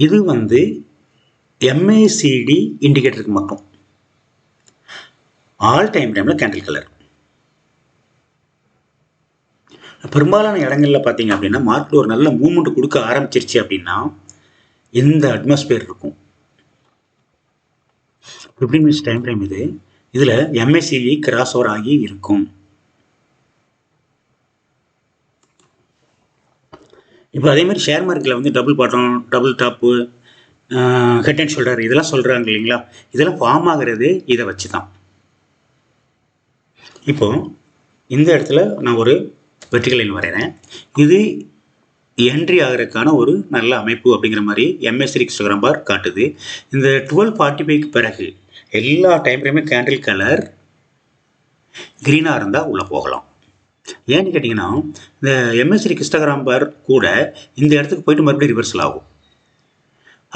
Speaker 1: இது வந்து MACD இண்டிகேட்டருக்கு மட்டும். ஆல் டைம் ஃப்ரேமில் கேண்டில் கலர். பெரும்பாலான இடங்களில் பார்த்தீங்க அப்படின்னா மார்க்கெட் ஒரு நல்ல மூவ்மெண்ட் கொடுக்க ஆரம்பிச்சிருச்சு அப்படின்னா இந்த அட்மாஸ்பியர் இருக்கும். 15 minutes டைம் ஃப்ரேம் இது. இதில் MACD கிராஸ் ஓவர் ஆகி இருக்கும். இப்போ அதே மாதிரி ஷேர் மார்க்கெட்டில் வந்து double bottom, double top, head and shoulder இதெல்லாம் சொல்கிறாங்க இல்லைங்களா, இதெல்லாம் ஃபார்ம் ஆகிறது இதை வச்சு தான். இப்போ இந்த இடத்துல நான் ஒரு வெர்டிகல் லைன் வரைகிறேன். இது என்ட்ரி ஆகிறதுக்கான ஒரு நல்ல அமைப்பு அப்படிங்கிற மாதிரி MACD ஹிஸ்டோகிராம் பார் காட்டுது. இந்த 12:45க்கு பிறகு எல்லா டைம் ஃப்ரேமே கேண்டில் கலர் க்ரீனாக இருந்தால் உள்ளே போகலாம். ஏன்னு கேட்டிங்கன்னா இந்த MACD ஹிஸ்டோகிராம் பார் கூட இந்த இடத்துக்கு போயிட்டு மறுபடியும் ரிவர்சல் ஆகும்.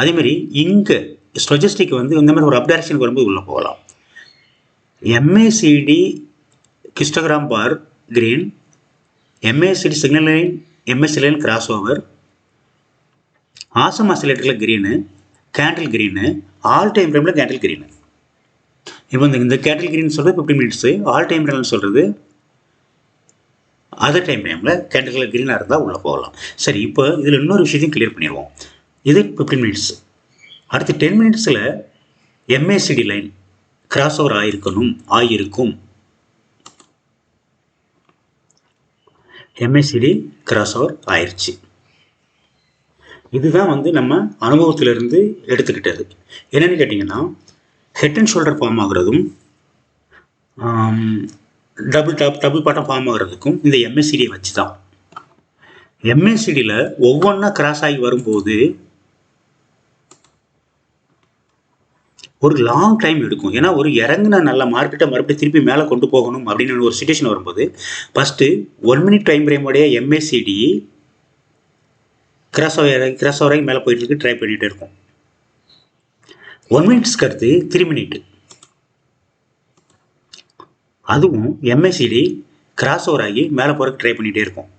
Speaker 1: அதேமாதிரி இங்கே ஸ்டொஜஸ்டிக் வந்து இந்த மாதிரி ஒரு அப் டைரக்ஷனுக்கு வரும்போது உள்ளே போகலாம். MACD histogram bar green, MACD signal line, MACD line cross over, awesome ஆசிலேட்டரில் green, candle green, all time ஃப்ரேமில் கேண்டில் க்ரீனு. இப்போ இந்த கேண்டில் க்ரீன் சொல்கிறது 15 minutes, ஆல் டைம் ஃப்ரேம்னு சொல்கிறது அதர் டைம் ஃப்ரேமில் கேண்டில் கலர் க்ரீனாக இருந்தால் உள்ளே போகலாம். சரி, இப்போ இதில் இன்னொரு விஷயத்தையும் கிளியர் பண்ணிடுவோம். இது 15 minutes. அடுத்து 10 minutesல MACD லைன் கிராஸ் ஓவர் ஆகியிருக்கும். MACD கிராஸ் ஓவர் ஆயிடுச்சு. இதுதான் வந்து நம்ம அனுபவத்திலிருந்து எடுத்துக்கிட்டது. என்னென்னு கேட்டிங்கன்னா, ஹெட் அண்ட் ஷோல்டர் ஃபார்ம் ஆகுறதும் டபுள் பாட்டம் ஃபார்ம் ஆகுறதுக்கும் இந்த எம்ஏசிடியை வச்சு தான். எம்ஏசிடியில் ஒவ்வொன்றா கிராஸ் ஆகி வரும்போது ஒரு லாங் டைம் எடுக்கும். ஏன்னா ஒரு இறங்குன நல்ல மார்க்கெட்டை மறுபடியும் திருப்பி மேலே கொண்டு போகணும் அப்படின்னு ஒரு சிச்சுவேஷன் வரும்போது ஃபஸ்ட்டு 1 மினிட் டைம் ஃப்ரேமோடைய எம்ஏசிடி கிராஸ் வரைக்கும் மேலே போயிட்டு இருக்கு, ட்ரை பண்ணிகிட்டே இருக்கும். 1 மினிட்ஸ்க்கு அடுத்து 3 மினிட், அதுவும் எம்ஏசிடி கிராஸ் ஓவர் ஆகி மேலே போகிறதுக்கு ட்ரை பண்ணிகிட்டே இருக்கும்.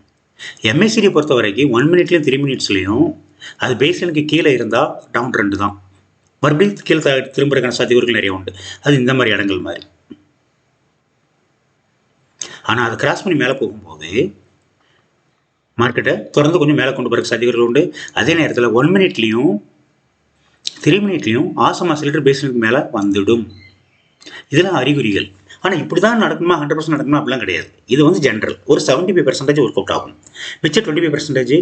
Speaker 1: எம்ஏசிடியை பொறுத்த வரைக்கும் 1 மினிட்லேயும் 3 மினிட்ஸ்லையும் அது பேஸ்லைனுக்கு கீழே இருந்தால் டவுன் ட்ரெண்டு தான். மறுபடியும் கீழே திரும்புறதுக்கான சாத்தியக்கூறுகள் நிறைய உண்டு. அது இந்த மாதிரி இடங்கள் மாதிரி. ஆனால் அதை கிராஸ் பண்ணி மேலே போகும்போது மார்க்கெட்டை தொடர்ந்து கொஞ்சம் மேலே கொண்டு போகிற சாத்தியக்கூறுகள் உண்டு. அதே நேரத்தில் 1 மினிட்லேயும் 3 மினிட்லேயும் ஆசமா சிலிண்டர் பேஸ்லைனுக்கு மேலே வந்துடும். இதெல்லாம் அறிகுறிகள். ஆனால் இப்படி தான் நடக்குமா, 100% நடக்குமா அப்படிலாம் கிடையாது. இது வந்து ஜென்ரல். ஒரு 75% ஒர்க் அவுட் ஆகும். மிச்சம் 25%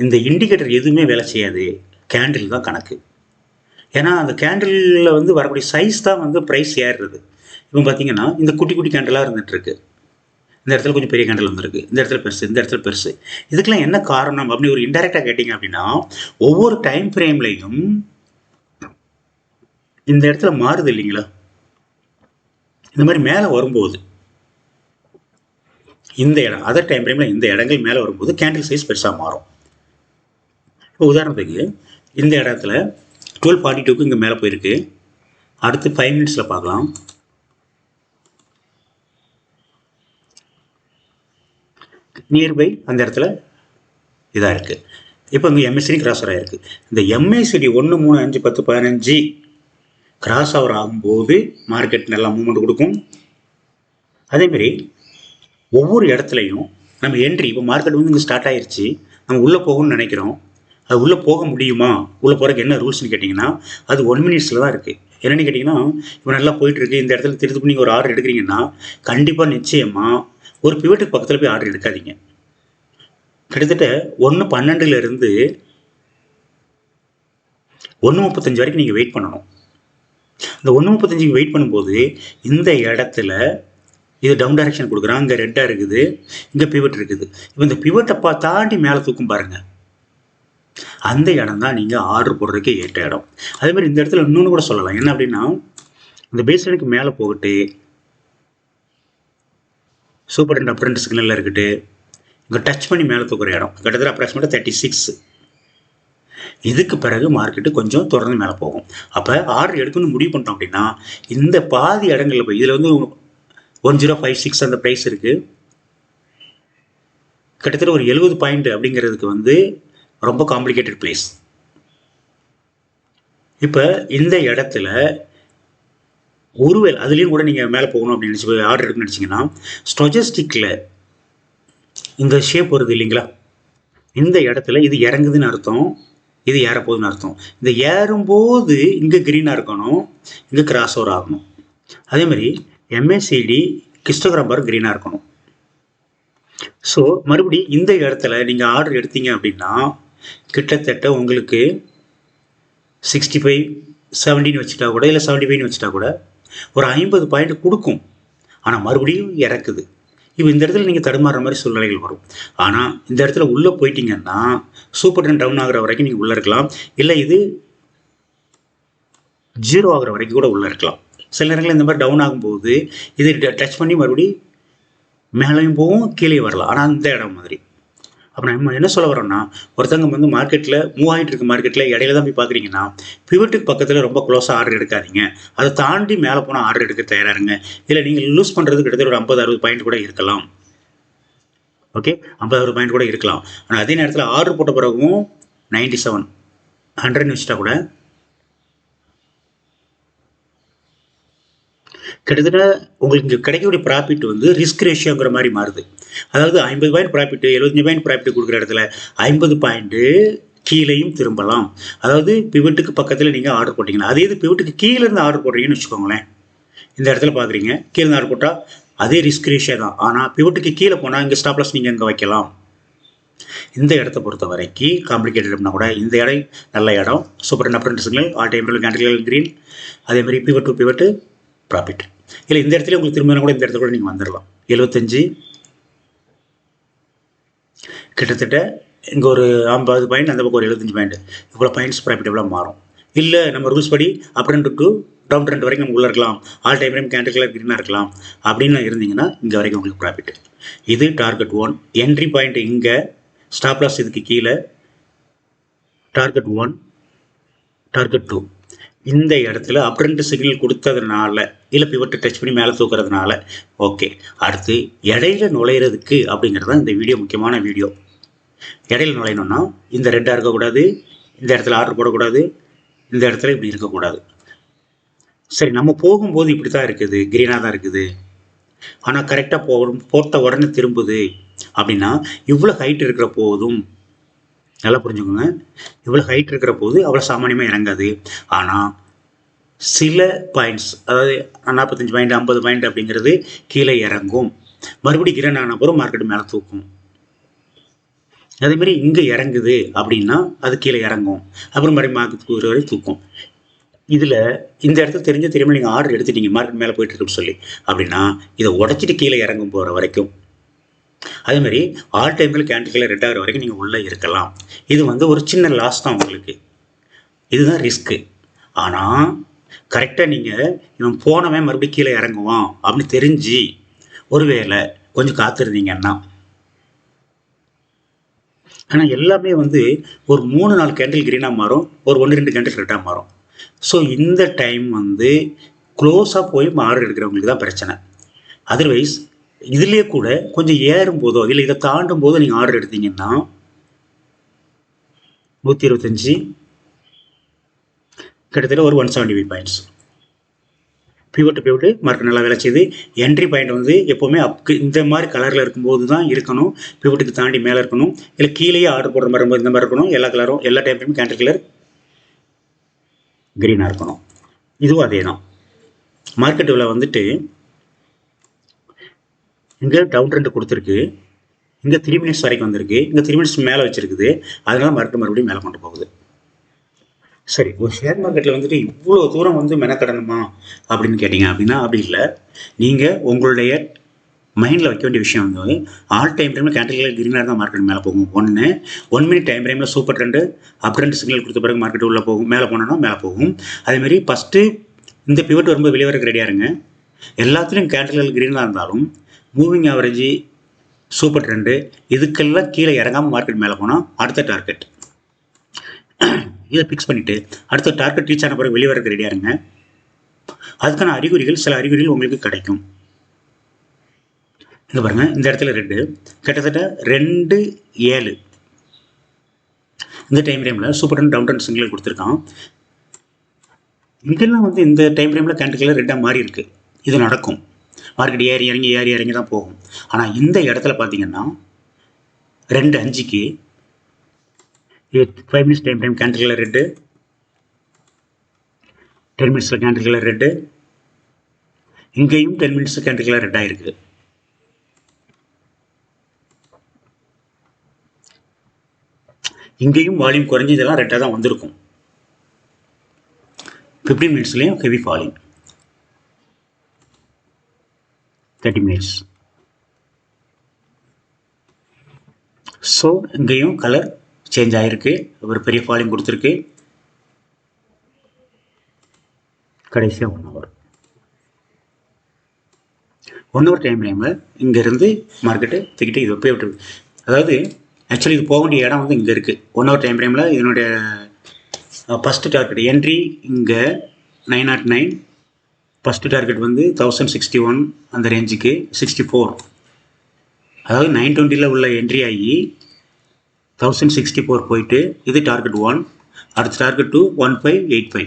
Speaker 1: இந்த இண்டிகேட்டர் எதுவுமே வேலை செய்யாது. கேண்டில் தான் கணக்கு. ஏன்னா அந்த கேண்டிலில் வந்து வரக்கூடிய சைஸ் தான் வந்து ப்ரைஸ் ஏறுறது. இப்போ பார்த்தீங்கன்னா இந்த குட்டி குட்டி கேண்டலாக இருந்துகிட்ருக்கு. இந்த இடத்துல கொஞ்சம் பெரிய கேண்டல் வந்துருக்கு, இந்த இடத்துல பெருசு, இந்த இடத்துல பெருசு. இதுக்கெல்லாம் என்ன காரணம் அப்படி ஒரு இன்டெரக்டாக கேட்டிங்க அப்படின்னா, ஒவ்வொரு டைம் ஃப்ரேம்லையும் இந்த இடத்துல மாறுது இல்லைங்களா, இந்த மாதிரி மேலே வரும்போது இந்த இடம் அதர் டைம் ஃப்ரேமில் இந்த இடங்கள் மேலே வரும்போது கேண்டில் சைஸ் பெருசாக மாறும். இப்போ உதாரணத்துக்கு இந்த இடத்துல 12:42க்கு இங்கே மேலே போயிருக்கு. அடுத்து 5 மினிட்ஸில் பார்க்கலாம். நியர்பை அந்த இடத்துல இதாக இருக்குது. இப்போ இங்கே எம்ஏசிடி கிராஸ் ஓவர் ஆகிருக்கு. இந்த எம்ஏசிடி 1, 3, 5, 10, 15 கிராஸ் ஓவர் ஆகும்போது மார்க்கெட் நல்லா மூவ்மெண்ட் கொடுக்கும். அதேமாரி ஒவ்வொரு இடத்துலையும் நம்ம என்ட்ரி, இப்போ மார்க்கெட் வந்து இங்கே ஸ்டார்ட் ஆகிருச்சு, நம்ம உள்ளே போகணும்னு நினைக்கிறோம். அது உள்ளே போக முடியுமா, உள்ளே போகிறதுக்கு என்ன ரூல்ஸ்னு கேட்டிங்கன்னா, அது 1 மினிட்ஸில் தான் இருக்குது. என்னென்னு கேட்டிங்கன்னா, இப்போ நல்லா போயிட்டுருக்கு, இந்த இடத்துல திருப்பி நீங்கள் ஒரு ஆர்டர் எடுக்கிறீங்கன்னா கண்டிப்பாக நிச்சயமாக ஒரு பிவட்டுக்கு பக்கத்தில் போய் ஆர்டர் எடுக்காதீங்க. கிட்டத்தட்ட 1:12 1:35 வரைக்கும் நீங்கள் வெயிட் பண்ணணும். இந்த 1:35 வெயிட் பண்ணும்போது இந்த இடத்துல இது டவுன் டைரக்ஷன் கொடுக்குறாங்க. இங்கே ரெட்டாக இருக்குது, இங்கே பிவட் இருக்குது. இப்போ இந்த பிவட்டை தாண்டி மேலே தூக்கும் பாருங்கள், அந்த இடம் தான் நீங்கள் ஆர்டர் போடுறதுக்கு ஏற்ற இடம். அதேமாதிரி இந்த இடத்துல இன்னொன்று கூட சொல்லலாம். என்ன அப்படின்னா, இந்த பேஸ்லைனுக்கு மேலே போகட்டு சூப்பர் அண்ட் அப்ரண்ட் சிக்னலில் இருக்கட்டு இங்கே டச் பண்ணி மேலே தூக்குற இடம் கிட்டத்தட்ட அப்ராக்சிமேட்டாக 36. இதுக்கு பிறகு மார்க்கெட்டு கொஞ்சம் தொடர்ந்து மேலே போகும். அப்போ ஆர்டர் எடுக்கணும்னு முடிவு பண்ணிட்டோம் அப்படின்னா இந்த பாதி இடங்களில் போய் இதில் வந்து 1056 அந்த ப்ரைஸ் இருக்குது. கிட்டத்தட்ட ஒரு 70 பாயிண்ட் அப்படிங்கிறதுக்கு வந்து ரொம்ப காம்ப்ளிகேட்டட் பிளேஸ். இப்போ இந்த இடத்துல ஒருவேளை அதுலேயும் கூட நீங்கள் மேலே போகணும் அப்படின்னு நினச்சி ஆர்டர் எடுக்கணும்னு நினச்சிங்கன்னா, ஸ்டொஜஸ்டிக்கில் இந்த ஷேப் வருது இல்லைங்களா, இந்த இடத்துல இது இறங்குதுன்னு அர்த்தம், இது ஏறப்போகுதுன்னு அர்த்தம். இந்த ஏறும்போது இங்கே க்ரீனாக இருக்கணும், இங்கே கிராஸ் ஓவர் ஆகணும். அதேமாதிரி எம்ஏசிடி கிஸ்டோகிராம் பார் க்ரீனாக இருக்கணும். ஸோ மறுபடியும் இந்த இடத்துல நீங்கள் ஆர்டர் எடுத்தீங்க அப்படின்னா கிட்டத்தட்ட உங்களுக்கு 65, 17 வச்சுட்டா கூட, இல்லை 75 வச்சுட்டா கூட ஒரு 50 பாயிண்ட் கொடுக்கும். ஆனால் மறுபடியும் இறக்குது. இப்போ இந்த இடத்துல நீங்கள் தடுமாறுற மாதிரி சூழ்நிலைகள் வரும். ஆனால் இந்த இடத்துல உள்ளே போயிட்டீங்கன்னா சூப்பர் ட்ரெண்ட் டவுன் ஆகிற வரைக்கும் நீங்கள் உள்ளே இருக்கலாம், இல்லை இது 0 ஆகிற வரைக்கும் கூட உள்ளே இருக்கலாம். சில நேரங்களில் இந்த மாதிரி டவுன் ஆகும்போது இது டச் பண்ணி மறுபடியும் மேலேயும் போகும், கீழே வரலாம். ஆனால் அந்த இடம் மாதிரி. அப்போ நம்ம என்ன சொல்ல வரோம்னா, ஒருத்தவங்க வந்து மார்க்கெட்டில் மூவ் ஆகிட்டு இருக்க மார்க்கெட்டில் இடையில தான் போய் பார்க்குறீங்கன்னா பிவட்டுக்கு பக்கத்தில் ரொம்ப க்ளோஸாக ஆர்டர் எடுக்காதீங்க. அதை தாண்டி மேலே போனால் ஆர்டர் எடுக்க தயாராருங்க. இல்லை நீங்கள் லூஸ் பண்ணுறது கிட்டத்தட்ட ஒரு 50-60 பாயிண்ட் கூட இருக்கலாம். ஓகே, 50-60 பாயிண்ட் கூட இருக்கலாம். ஆனால் அதே நேரத்தில் ஆர்டர் போட்ட பிறகும் 97, 100 வச்சுட்டா கூட கிட்டத்தட்ட உங்களுக்கு இங்கே கிடைக்கக்கூடிய ப்ராஃபிட் வந்து ரிஸ்க் ரேஷியோங்கிற மாதிரி மாறுது. அதாவது 50 பாயிண்ட் ப்ராஃபிட்டு, 75 பாயிண்ட் ப்ராஃபிட் கொடுக்குற இடத்துல 50 பாயிண்ட்டு கீழேயும் திரும்பலாம். அதாவது பிவட்டுக்கு பக்கத்தில் நீங்கள் ஆர்டர் போட்டிங்கன்னா, அதே இது பிவட்டுக்கு கீழே இருந்து ஆர்டர் போடுறீங்கன்னு வச்சுக்கோங்களேன். இந்த இடத்துல பார்க்குறீங்க, கீழே இருந்து ஆர்டர் போட்டால் அதே ரிஸ்க் ரேஷியோ தான். ஆனால் பிவட்டுக்கு கீழே போனால் இங்கே ஸ்டாப் லாஸ் நீங்கள் இங்கே வைக்கலாம். இந்த இடத்த பொறுத்த வரைக்கும் காம்ப்ளிகேட்டட் அப்படின்னா கூட இந்த இடம் நல்ல இடம். Super upfront signal, all time candle green, அதேமாதிரி பிவட் டு பிவட் ப்ராஃபிட். இல்லை இந்த இடத்துல உங்களுக்கு திரும்ப கூட இந்த இடத்துல கூட நீங்கள் வந்துடலாம். 75 கிட்டத்தட்ட இங்கே ஒரு 50 பாயிண்ட், அந்த பக்கம் ஒரு 75 பாயிண்ட், இவ்வளோ பாயிண்ட்ஸ் ப்ராஃபிட்டபுளாக மாறும். இல்லை நம்ம ரூல்ஸ் படி அப்ரண்ட் டு டவுன் ட்ரெண்ட் வரைக்கும் நம்ம உள்ளே இருக்கலாம், ஆல் டைம் கேண்டில் கிரீனாக இருக்கலாம் அப்படின்னு இருந்தீங்கன்னா இங்கே வரைக்கும் உங்களுக்கு ப்ராஃபிட். இது டார்கெட் 1. என்ட்ரி பாயிண்ட் இங்கே, ஸ்டாப் லாஸ் இதுக்கு கீழே, டார்கெட் 1, டார்கெட் 2. இந்த இடத்துல அப்ரண்ட் சிக்னல் கொடுத்ததுனால இல்லை பிவட்டை டச் பண்ணி மேலே தூக்குறதுனால ஓகே. அடுத்து இடையில நுழையிறதுக்கு அப்படிங்கிறது தான் இந்த வீடியோ முக்கியமான வீடியோ. இடையில நுழையணும்னா இந்த ரெட்டாக இருக்கக்கூடாது, இந்த இடத்துல ஆர்டர் போடக்கூடாது, இந்த இடத்துல இப்படி இருக்கக்கூடாது. சரி, நம்ம போகும்போது இப்படி தான் இருக்குது, க்ரீனாக தான் இருக்குது, ஆனால் கரெக்டாக போட்ட உடனே திரும்புது அப்படின்னா இவ்வளோ ஹைட் இருக்கிற போதும், நல்லா புரிஞ்சுக்கோங்க, இவ்வளோ ஹைட் இருக்கிற போது அவ்வளோ சாமானியமாக இறங்காது. ஆனால் சில பாயிண்ட்ஸ், அதாவது 45 பாயிண்ட் 50 பாயிண்ட் அப்படிங்கிறது கீழே இறங்கும். மறுபடியும் கிரீன் ஆன பிறகு மார்க்கெட் மேலே தூக்கும். அதேமாதிரி இங்கே இறங்குது அப்படின்னா அது கீழே இறங்கும், அப்புறம் மறுபடியும் மார்க்கெட் வரை தூக்கும். இதில் இந்த இடத்துல தெரியாமல் நீங்கள் ஆர்டர் எடுத்துட்டீங்க மார்க்கெட் மேலே போயிட்டு இருக்குன்னு சொல்லி அப்படின்னா இதை உடச்சிட்டு கீழே இறங்கும் போகிற வரைக்கும், அதேமாதிரி ஆல் டைமில் கேண்டில் ரெட் ஆகிற வரைக்கும் நீங்கள் உள்ளே இருக்கலாம். இது ஒரு சின்ன லாஸ் தான் உங்களுக்கு, இதுதான் ரிஸ்க்கு. ஆனால் கரெக்டாக நீங்கள் இவன் போனவன் மறுபடியும் கீழே இறங்குவான் அப்படின்னு தெரிஞ்சு ஒருவேளை கொஞ்சம் காத்திருந்தீங்கன்னா, ஆனால் எல்லாமே ஒரு 3-4 கேண்டில் க்ரீனாக மாறும், ஒரு 1-2 கேண்டில் ரெட்டாக மாறும். ஸோ இந்த டைம் க்ளோஸாக போய் ஆர்டர் எடுக்கிறவங்களுக்கு தான் பிரச்சனை. அதர்வைஸ் இதுலேயே கூட கொஞ்சம் ஏறும் போதோ இல்லை இதை தாண்டும் போதோ நீங்கள் ஆர்டர் எடுத்தீங்கன்னா 125 கிட்டத்தட்ட ஒரு 175 பாயிண்ட்ஸ் பிவட்டு மார்க்கெட் நல்லா வேலை செய்யுது. என்ட்ரி பாயிண்ட் எப்போவுமே இந்த மாதிரி கலரில் இருக்கும்போது தான் இருக்கணும், பிவட்டுக்கு தாண்டி மேலே இருக்கணும், இல்லை கீழேயே ஆர்டர் போடுற மாதிரி இருக்கும்போது இந்த மாதிரி இருக்கணும். எல்லா கலரும் எல்லா டைம்லையும் கேண்டில் கலர் க்ரீனாக இருக்கணும். இதுவும் அதே தான். மார்க்கெட்டில் இங்கே டவுன் ட்ரெண்ட் கொடுத்துருக்கு, இங்கே 3 மினிட்ஸ் வரைக்கும் வந்திருக்கு, இங்கே 3 மினிட்ஸ் மேலே வச்சுருக்குது, அதனால் மார்க்கெட் மறுபடியும் மேலே கொண்டு போகுது. சரி, ஒரு ஷேர் மார்க்கெட்டில் இவ்வளோ தூரம் மெனக்கடணுமா அப்படின்னு கேட்டிங்க அப்படின்னா அப்படி இல்லை. நீங்கள் உங்களுடைய மைண்டில் வைக்க வேண்டிய விஷயம் ஆல் டைமில் கேண்டில் க்ரீனாக தான் மார்க்கெட் மேலே போகும். 1 மினிட் டைம் ஃப்ரேமில் சூப்பர் ட்ரெண்டு அப்ரண்ட் சிக்னல் கொடுத்த பிறகு மார்க்கெட் உள்ளே போகும், மேலே போனோன்னா மேலே போகும். அதேமாதிரி ஃபஸ்ட்டு இந்த பிவட் வரும்போது வெளியே வரக்கு ரெடியாக இருங்க. எல்லாத்துலேயும் கேண்டில் க்ரீனாக இருந்தாலும் மூவிங் ஆவரேஜ் சூப்பர் ட்ரெண்டு இதுக்கெல்லாம் கீழே இறங்காமல் மார்க்கெட் மேலே போனால் அடுத்த டார்கெட் இதை ஃபிக்ஸ் பண்ணிவிட்டு அடுத்த டார்கெட் ரீச் ஆன பிறகு வெளியே வரக்கு ரெடியாக இருங்க. அதுக்கான அறிகுறிகள், சில அறிகுறிகள் உங்களுக்கு கிடைக்கும். இங்கே பாருங்கள், இந்த இடத்துல ரெட்டு கிட்டத்தட்ட 2.7 இந்த டைம் ஃப்ரேமில் super trend down trend signal கொடுத்துருக்கான். இங்கெல்லாம் இந்த டைம் ஃப்ரேமில் கேண்டில் ரெட்டாக மாறி இருக்குது. இது நடக்கும், மார்க்கெட் ஏறி இறங்கி தான் போகும். ஆனால் இந்த இடத்துல பார்த்தீங்கன்னா 2.5க்கு 5 minutes time frame candle red, 10 மினிட்ஸில் கேண்டில் ரெட்டு, இங்கேயும் 10 மினிட்ஸ் கேண்டில் ரெட்டாக இருக்குது. இங்கேயும் வால்யூம் குறைஞ்சி இதெல்லாம் ரெட்டாக தான் வந்திருக்கும். 15 மினிட்ஸ்லேயும் ஹெவி ஃபாலிங், 30 மினிட்ஸ். ஸோ இங்கேயும் கலர் சேஞ்ச் ஆகிருக்கு, ஒரு பெரிய ஃபாலிங் கொடுத்துருக்கு. கடைசியாக 1 ஹவர் டைம் ஃப்ரேமில் இங்கேருந்து மார்க்கெட்டு தூக்கிட்டு இது போய் விட்டு, அதாவது ஆக்சுவலி இது போக வேண்டிய இடம் இங்கே இருக்குது. 1 ஹவர் டைம் ஃப்ரேமில் இதனுடைய ஃபஸ்ட்டு டார்கெட் என்ட்ரி இங்கே 909, ஃபஸ்ட்டு டார்கெட் 1061 அந்த ரேஞ்சுக்கு 64, அதாவது 920 உள்ள என்ட்ரி ஆகி 1064 போயிட்டு இது டார்கெட் 1, அடுத்த டார்கெட் 2 1585.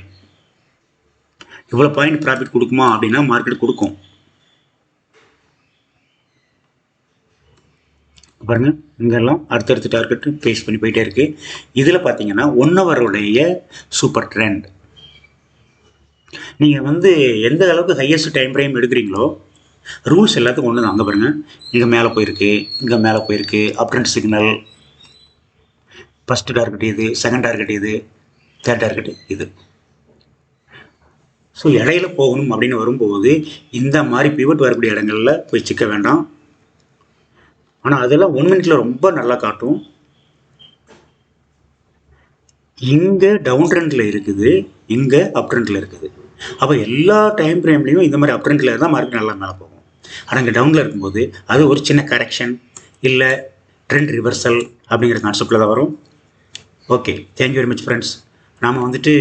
Speaker 1: இவ்வளோ பாயிண்ட் ப்ராஃபிட் கொடுக்குமா அப்படின்னா மார்க்கெட் கொடுக்கும். பாருங்கள், இங்கெல்லாம் அடுத்தடுத்த டார்கெட் ஃபேஸ் பண்ணி போயிட்டே இருக்குது. இதில் பார்த்தீங்கன்னா 1 ஹவருடைய சூப்பர் ட்ரெண்ட். நீங்கள் எந்த அளவுக்கு ஹையஸ்ட் டைம் ஃப்ரேம் எடுக்கிறீங்களோ ரூல்ஸ் எல்லாத்துக்கும் ஒன்று தான். அங்கே பாருங்கள், இங்கே மேலே போயிருக்கு, இங்கே மேலே போயிருக்கு, அப்ரண்ட் சிக்னல் ஃபஸ்ட்டு டார்கெட் இது, செகண்ட் டார்கெட் இது, தேர்ட் டார்கெட் இது. ஸோ இடையில போகணும் அப்படின்னு வரும்போது இந்த மாதிரி பிவட் வரக்கூடிய இடங்களில் போய் சிக்க வேண்டாம். ஆனால் அதெல்லாம் 1 மினிட்ல ரொம்ப நல்லா காட்டும். இங்கே டவுன் ட்ரெண்டில் இருக்குது, இங்கே அப் ட்ரெண்டில் இருக்குது. அப்போ எல்லா டைம் ஃப்ரேம்லேயும் இந்த மாதிரி அப் ட்ரெண்டில் இருந்தால் மார்க்கெட் நல்லா மேலே போகும். ஆனால் இங்கே டவுனில் இருக்கும்போது அது ஒரு சின்ன கரெக்ஷன் இல்லை ட்ரெண்ட் ரிவர்சல் அப்படிங்கிற கான்செப்டில் தான் வரும். Okay, thank you very much friends. நாம் வந்துட்டு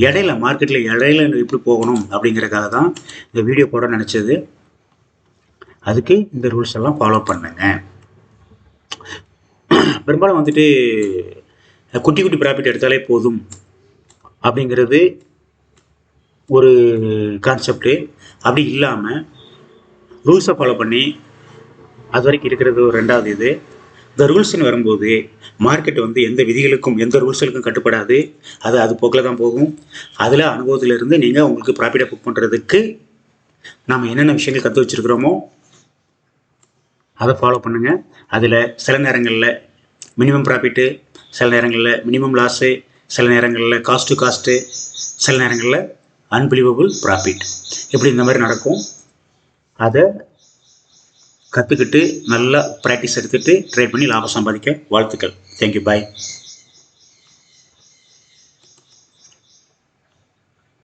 Speaker 1: இடையில மார்க்கெட்டில் இடையில எப்படி போகணும் அப்படிங்கிறதுக்காக தான் இந்த வீடியோ போட நினச்சது. அதுக்கு இந்த ரூல்ஸ் எல்லாம் ஃபாலோ பண்ணுங்க. பெரும்பாலும் வந்துட்டு குட்டி குட்டி ப்ராஃபிட் எடுத்தாலே போதும் அப்படிங்கிறது ஒரு கான்செப்டு. அப்படி இல்லாமல் ரூல்ஸை ஃபாலோ பண்ணி அது வரைக்கும் இருக்கிறது ஒரு ரெண்டாவது இது. இந்த ரூல்ஸ்ன்னு வரும்போது மார்க்கெட் வந்து எந்த விதிகளுக்கும் எந்த ரூல்ஸுக்கும் கட்டுப்படாது. அது போக்கில் தான் போகும். அதில் அனுபவத்திலிருந்து நீங்கள் உங்களுக்கு ப்ராஃபிட்டை புக் பண்ணுறதுக்கு நாம் என்னென்ன விஷயங்கள் கற்று வச்சுருக்கிறோமோ அதை ஃபாலோ பண்ணுங்கள். அதில் சில நேரங்களில் மினிமம் ப்ராஃபிட்டு, சில நேரங்களில் மினிமம் லாஸு, சில நேரங்களில் காஸ்ட் டு காஸ்ட்டு, சில நேரங்களில் அன்பிலீவபிள் ப்ராஃபிட், இப்படி இந்த மாதிரி நடக்கும். அதை கற்றுக்கிட்டு நல்லா ப்ராக்டிஸ் எடுத்துகிட்டு ட்ரை பண்ணி லாபம் சம்பாதிக்க வாழ்த்துக்கள். தேங்க்யூ, பாய்.